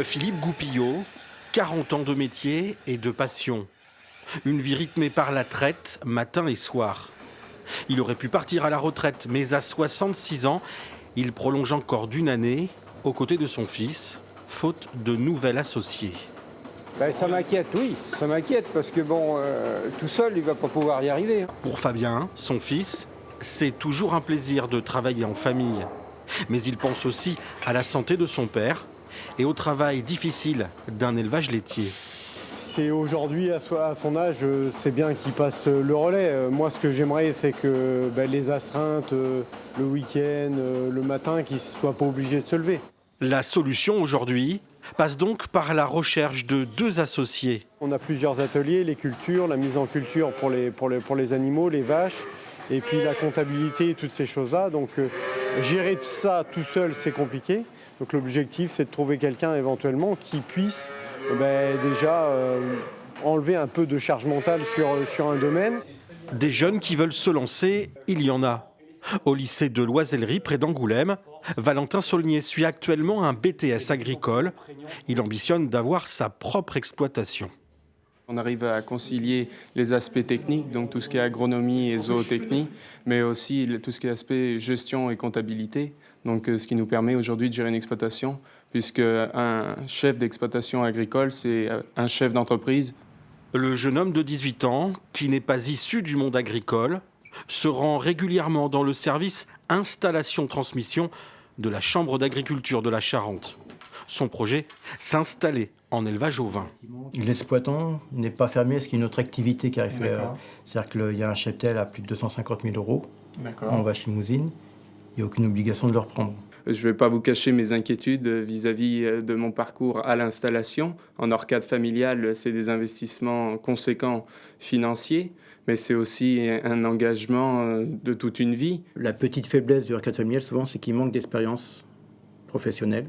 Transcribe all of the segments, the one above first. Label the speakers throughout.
Speaker 1: Philippe Goupillot, 40 ans de métier et de passion. Une vie rythmée par la traite, matin et soir. Il aurait pu partir à la retraite, mais à 66 ans, il prolonge encore d'une année aux côtés de son fils, faute de nouvel associé.
Speaker 2: Ça m'inquiète, oui, ça m'inquiète parce que tout seul, il ne va pas pouvoir y arriver.
Speaker 1: Pour Fabien, son fils, c'est toujours un plaisir de travailler en famille. Mais il pense aussi à la santé de son père et au travail difficile d'un élevage laitier.
Speaker 2: C'est aujourd'hui, à son âge, c'est bien qu'il passe le relais. Moi, ce que j'aimerais, c'est que les astreintes, le week-end, le matin, qu'ils ne soient pas obligés de se lever.
Speaker 1: La solution aujourd'hui passe donc par la recherche de 2 associés.
Speaker 2: On a plusieurs ateliers, les cultures, la mise en culture pour les animaux, les vaches, et puis la comptabilité et toutes ces choses-là. Donc gérer tout ça tout seul, c'est compliqué. Donc l'objectif, c'est de trouver quelqu'un éventuellement qui puisse déjà enlever un peu de charge mentale sur un domaine.
Speaker 1: Des jeunes qui veulent se lancer, il y en a. Au lycée de l'Oisellerie, près d'Angoulême, Valentin Saulnier suit actuellement un BTS agricole. Il ambitionne d'avoir sa propre exploitation.
Speaker 3: On arrive à concilier les aspects techniques, donc tout ce qui est agronomie et zootechnie, mais aussi tout ce qui est aspect gestion et comptabilité, donc ce qui nous permet aujourd'hui de gérer une exploitation, puisque un chef d'exploitation agricole, c'est un chef d'entreprise.
Speaker 1: Le jeune homme de 18 ans, qui n'est pas issu du monde agricole, se rend régulièrement dans le service installation-transmission de la Chambre d'agriculture de la Charente. Son projet, s'installer en élevage ovin.
Speaker 4: L'exploitant n'est pas fermé, ce qui est une autre activité qui arrive. C'est-à-dire qu'il y a un cheptel à plus de 250 000 € en vache limousine. Il n'y a aucune obligation de le reprendre.
Speaker 3: Je ne vais pas vous cacher mes inquiétudes vis-à-vis de mon parcours à l'installation. En orcade familial, c'est des investissements conséquents financiers, mais c'est aussi un engagement de toute une vie.
Speaker 4: La petite faiblesse du orcade familial, souvent, c'est qu'il manque d'expérience professionnelle,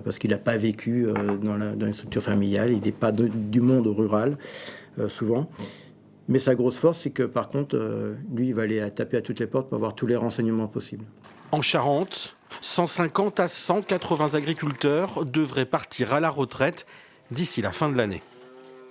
Speaker 4: parce qu'il n'a pas vécu dans une structure familiale, il n'est pas du monde rural, souvent. Mais sa grosse force, c'est que par contre, lui, il va aller taper à toutes les portes pour avoir tous les renseignements possibles.
Speaker 1: En Charente, 150 à 180 agriculteurs devraient partir à la retraite d'ici la fin de l'année.